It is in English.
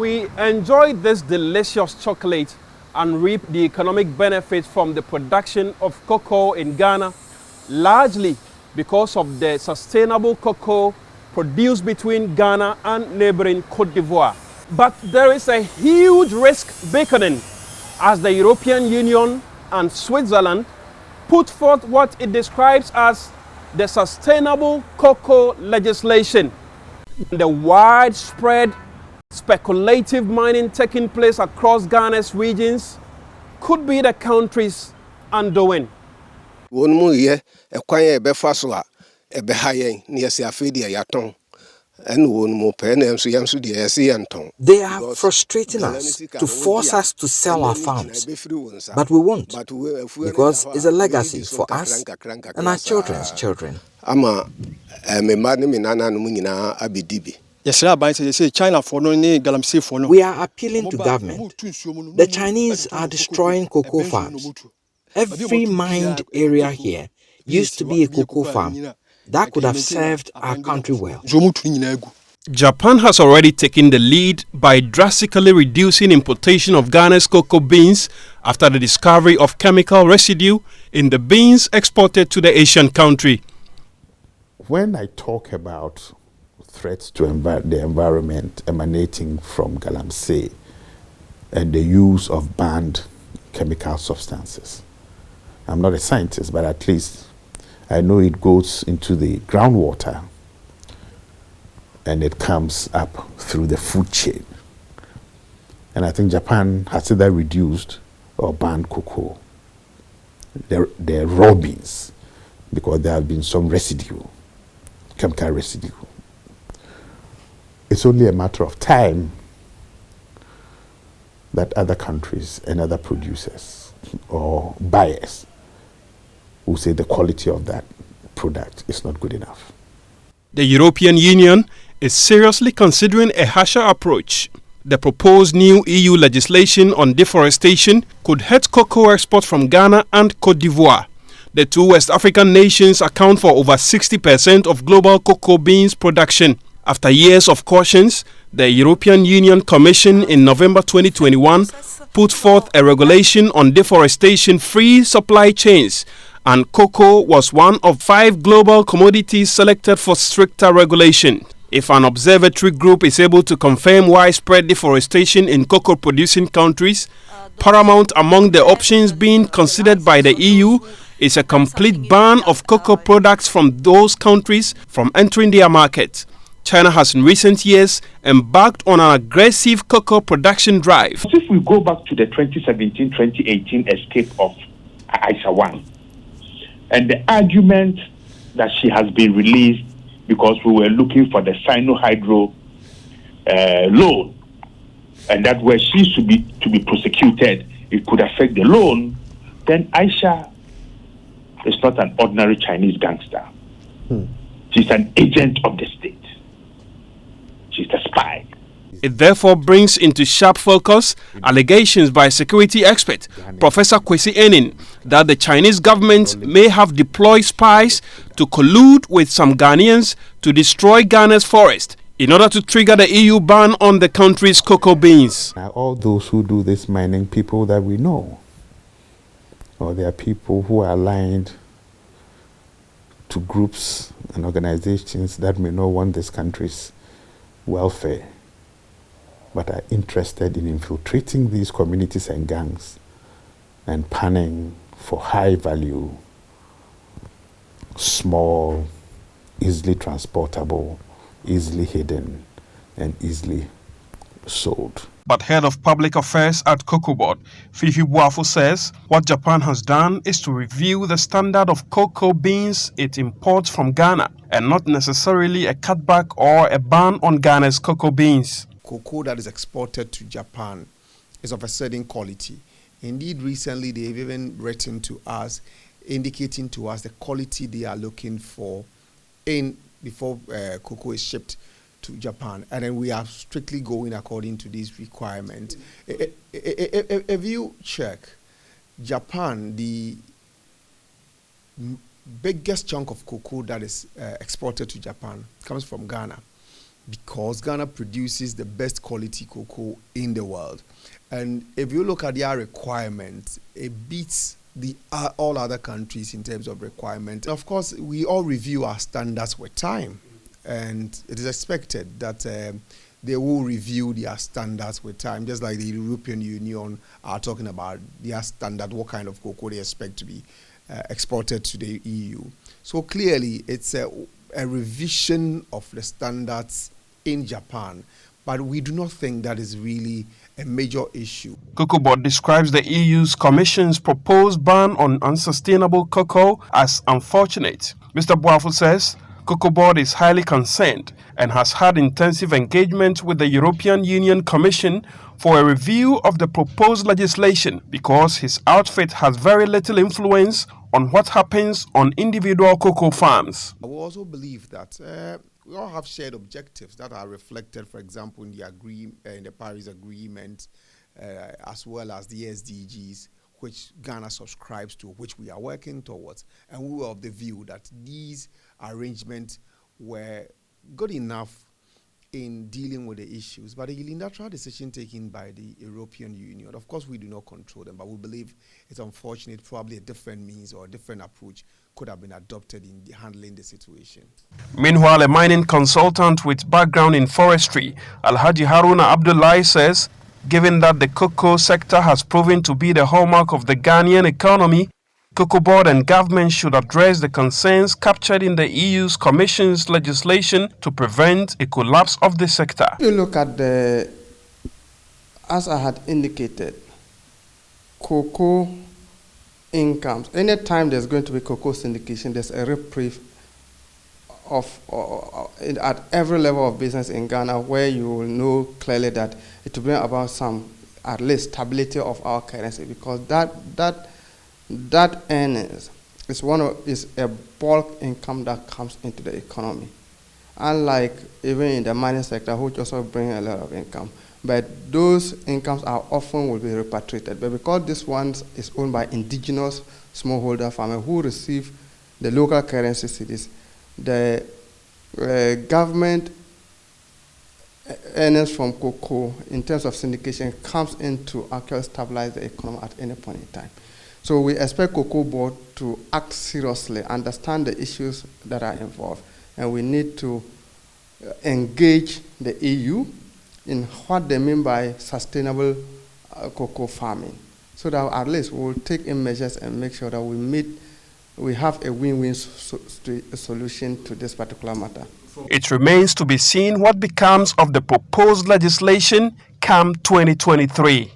we enjoy this delicious chocolate and reap the economic benefit from the production of cocoa in Ghana, largely because of the sustainable cocoa produced between Ghana and neighboring Cote d'Ivoire. But there is a huge risk beckoning as the European Union and Switzerland put forth what it describes as the sustainable cocoa legislation. The widespread speculative mining taking place across Ghana's regions could be the country's undoing. They are frustrating us to force us to sell our farms, but we won't, because it's a legacy for us and our children's children. We are appealing to government. The Chinese are destroying cocoa farms. Every mined area here used to be a cocoa farm that could have served our country well. Japan has already taken the lead by drastically reducing importation of Ghana's cocoa beans after the discovery of chemical residue in the beans exported to the Asian country. When I talk about threats to the environment emanating from Galamsey and the use of banned chemical substances, I'm not a scientist, but at least I know it goes into the groundwater and it comes up through the food chain. And I think Japan has either reduced or banned cocoa, the raw beans, because there have been some residue, chemical residue. It's only a matter of time that other countries and other producers or buyers will say the quality of that product is not good enough. The European Union is seriously considering a harsher approach. The proposed new EU legislation on deforestation could hurt cocoa exports from Ghana and Cote d'Ivoire. The two West African nations account for over 60% of global cocoa beans production. After years of cautions, the European Union Commission in November 2021 put forth a regulation on deforestation-free supply chains, and cocoa was one of 5 global commodities selected for stricter regulation. If an observatory group is able to confirm widespread deforestation in cocoa-producing countries, paramount among the options being considered by the EU is a complete ban of cocoa products from those countries from entering their market. China has in recent years embarked on an aggressive cocoa production drive. If we go back to the 2017-2018 escape of Aisha Wang, and the argument that she has been released because we were looking for the Sino-Hydro loan, and that where she should be to be prosecuted, it could affect the loan, then Aisha is not an ordinary Chinese gangster. She's an agent of the state. She's a spy. It therefore brings into sharp focus allegations by security expert Professor Kwesi Enin that the Chinese government may have deployed spies to collude with some Ghanaians to destroy Ghana's forest in order to trigger the EU ban on the country's cocoa beans. Now, all those who do this mining, people that we know, or they are people who are aligned to groups and organizations that may not want this country's welfare, but are interested in infiltrating these communities and gangs and panning for high value, small, easily transportable, easily hidden, and easily sold. But head of public affairs at Cocoa Board, Fifi Buafo, says what Japan has done is to review the standard of cocoa beans it imports from Ghana, and not necessarily a cutback or a ban on Ghana's cocoa beans. Cocoa that is exported to Japan is of a certain quality. Indeed, recently they've even written to us, indicating to us the quality they are looking for before cocoa is shipped to Japan, and then we are strictly going according to these requirements. If you check Japan, the biggest chunk of cocoa that is exported to Japan comes from Ghana. because Ghana produces the best quality cocoa in the world. And if you look at their requirements, it beats all other countries in terms of requirement. Of course, we all review our standards with time, and it is expected that they will review their standards with time, just like the European Union are talking about their standard, what kind of cocoa they expect to be exported to the EU. So clearly, it's a revision of the standards in Japan, but we do not think that is really a major issue. Cocoa Board describes the EU's Commission's proposed ban on unsustainable cocoa as unfortunate. Mr. Boafo says Cocoa Board is highly concerned and has had intensive engagement with the European Union Commission for a review of the proposed legislation because his outfit has very little influence on what happens on individual cocoa farms. I will also believe that we all have shared objectives that are reflected, for example, in the Paris Agreement, as well as the SDGs, which Ghana subscribes to, which we are working towards. And we were of the view that these arrangements were good enough in dealing with the issues, but the unilateral decision taken by the European Union, of course we do not control them, but we believe it's unfortunate, probably a different means or a different approach could have been adopted in handling the situation. Meanwhile, a mining consultant with background in forestry, Alhaji Haruna Abdullahi, says, given that the cocoa sector has proven to be the hallmark of the Ghanaian economy, Cocoa Board and government should address the concerns captured in the EU's Commission's legislation to prevent a collapse of the sector. If you look at as I had indicated, cocoa incomes, anytime there's going to be cocoa syndication, there's a reprieve at every level of business in Ghana, where you will know clearly that it will bring about some, at least, stability of our currency, because that earnings is a bulk income that comes into the economy. Unlike even in the mining sector, which also bring a lot of income. But those incomes will be repatriated. But because this one is owned by indigenous smallholder farmers who receive the local currency cedis, the government earnings from cocoa in terms of syndication comes in to actually stabilize the economy at any point in time. So we expect Cocoa Board to act seriously, understand the issues that are involved, and we need to engage the EU in what they mean by sustainable cocoa farming, so that at least we will take in measures and make sure that we have a win-win solution to this particular matter. It remains to be seen what becomes of the proposed legislation come 2023.